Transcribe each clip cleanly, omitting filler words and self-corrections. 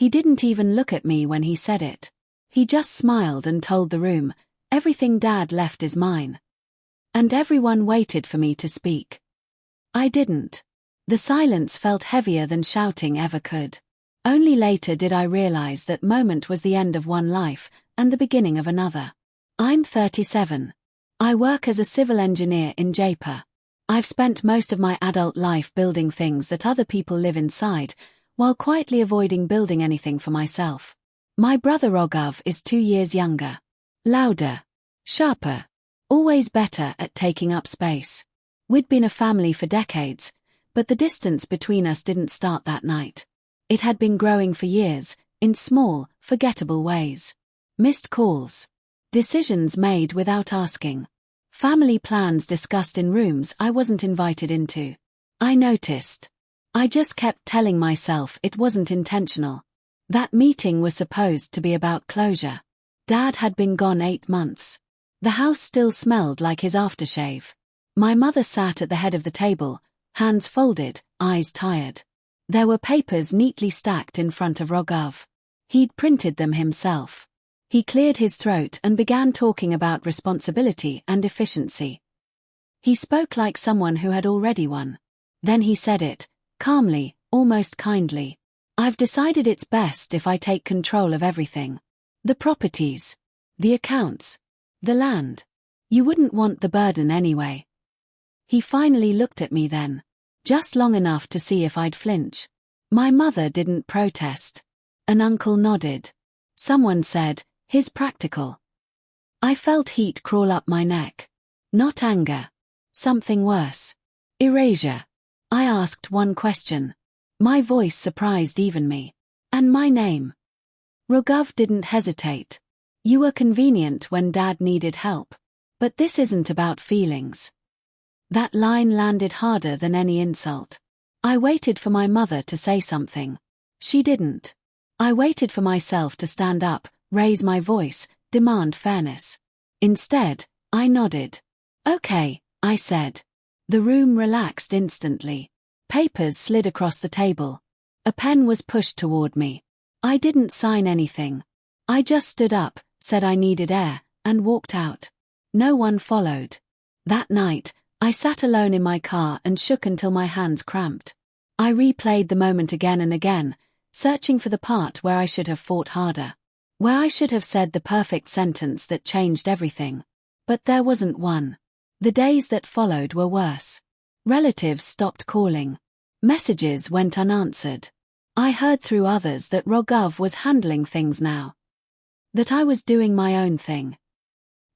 He didn't even look at me when he said it. He just smiled and told the room, "Everything Dad left is mine." And everyone waited for me to speak. I didn't. The silence felt heavier than shouting ever could. Only later did I realize that moment was the end of one life and the beginning of another. I'm 37. I work as a civil engineer in Jaipur. I've spent most of my adult life building things that other people live inside, while quietly avoiding building anything for myself. My brother Raghav is 2 years younger. Louder. Sharper. Always better at taking up space. We'd been a family for decades, but the distance between us didn't start that night. It had been growing for years, in small, forgettable ways. Missed calls. Decisions made without asking. Family plans discussed in rooms I wasn't invited into. I noticed. I just kept telling myself it wasn't intentional. That meeting was supposed to be about closure. Dad had been gone 8 months. The house still smelled like his aftershave. My mother sat at the head of the table, hands folded, eyes tired. There were papers neatly stacked in front of Raghav. He'd printed them himself. He cleared his throat and began talking about responsibility and efficiency. He spoke like someone who had already won. Then he said it, calmly, almost kindly. "I've decided it's best if I take control of everything. The properties. The accounts. The land. You wouldn't want the burden anyway." He finally looked at me then. Just long enough to see if I'd flinch. My mother didn't protest. An uncle nodded. Someone said, "He's practical." I felt heat crawl up my neck. Not anger. Something worse. Erasure. I asked one question. My voice surprised even me. "And my name?" Raghav didn't hesitate. "You were convenient when Dad needed help. But this isn't about feelings." That line landed harder than any insult. I waited for my mother to say something. She didn't. I waited for myself to stand up, raise my voice, demand fairness. Instead, I nodded. "Okay," I said. The room relaxed instantly. Papers slid across the table. A pen was pushed toward me. I didn't sign anything. I just stood up, said I needed air, and walked out. No one followed. That night, I sat alone in my car and shook until my hands cramped. I replayed the moment again and again, searching for the part where I should have fought harder. Where I should have said the perfect sentence that changed everything. But there wasn't one. The days that followed were worse. Relatives stopped calling. Messages went unanswered. I heard through others that Raghav was handling things now. That I was doing my own thing.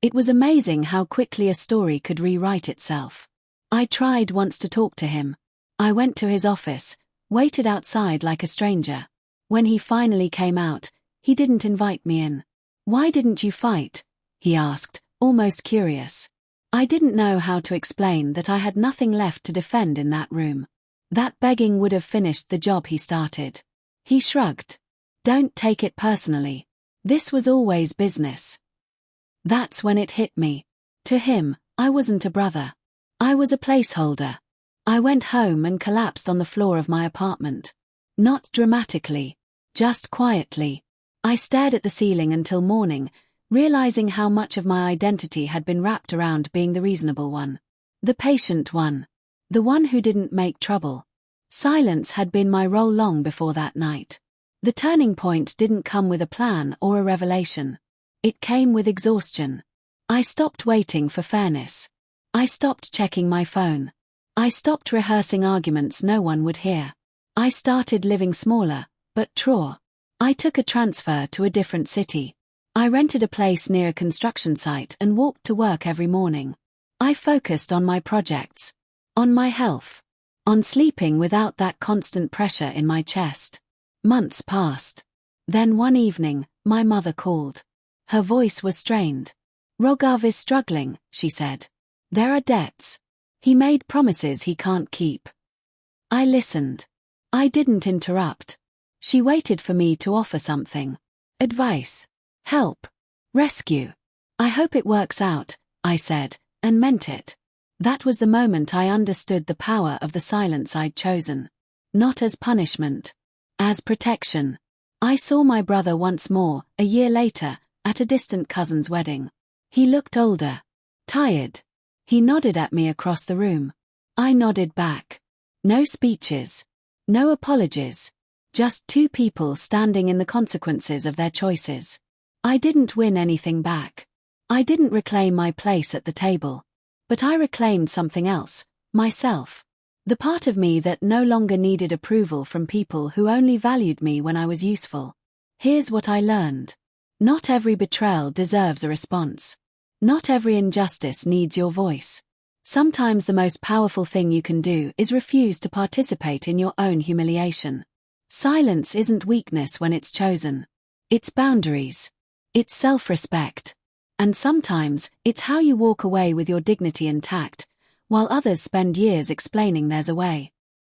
It was amazing how quickly a story could rewrite itself. I tried once to talk to him. I went to his office, waited outside like a stranger. When he finally came out, he didn't invite me in. "Why didn't you fight?" he asked, almost curious. I didn't know how to explain that I had nothing left to defend in that room. That begging would have finished the job he started. He shrugged. "Don't take it personally. This was always business." That's when it hit me. To him, I wasn't a brother. I was a placeholder. I went home and collapsed on the floor of my apartment. Not dramatically. Just quietly. I stared at the ceiling until morning, realizing how much of my identity had been wrapped around being the reasonable one. The patient one. The one who didn't make trouble. Silence had been my role long before that night. The turning point didn't come with a plan or a revelation. It came with exhaustion. I stopped waiting for fairness. I stopped checking my phone. I stopped rehearsing arguments no one would hear. I started living smaller, but truer. I took a transfer to a different city. I rented a place near a construction site and walked to work every morning. I focused on my projects. On my health. On sleeping without that constant pressure in my chest. Months passed. Then one evening, my mother called. Her voice was strained. "Raghav is struggling," she said. "There are debts. He made promises he can't keep." I listened. I didn't interrupt. She waited for me to offer something. Advice. Help. Rescue. "I hope it works out," I said, and meant it. That was the moment I understood the power of the silence I'd chosen. Not as punishment. As protection. I saw my brother once more, a year later, at a distant cousin's wedding. He looked older. Tired. He nodded at me across the room. I nodded back. No speeches. No apologies. Just two people standing in the consequences of their choices. I didn't win anything back. I didn't reclaim my place at the table. But I reclaimed something else, myself. The part of me that no longer needed approval from people who only valued me when I was useful. Here's what I learned. Not every betrayal deserves a response. Not every injustice needs your voice. Sometimes the most powerful thing you can do is refuse to participate in your own humiliation. Silence isn't weakness when it's chosen. It's boundaries. It's self-respect. And sometimes, it's how you walk away with your dignity intact, while others spend years explaining there's a way.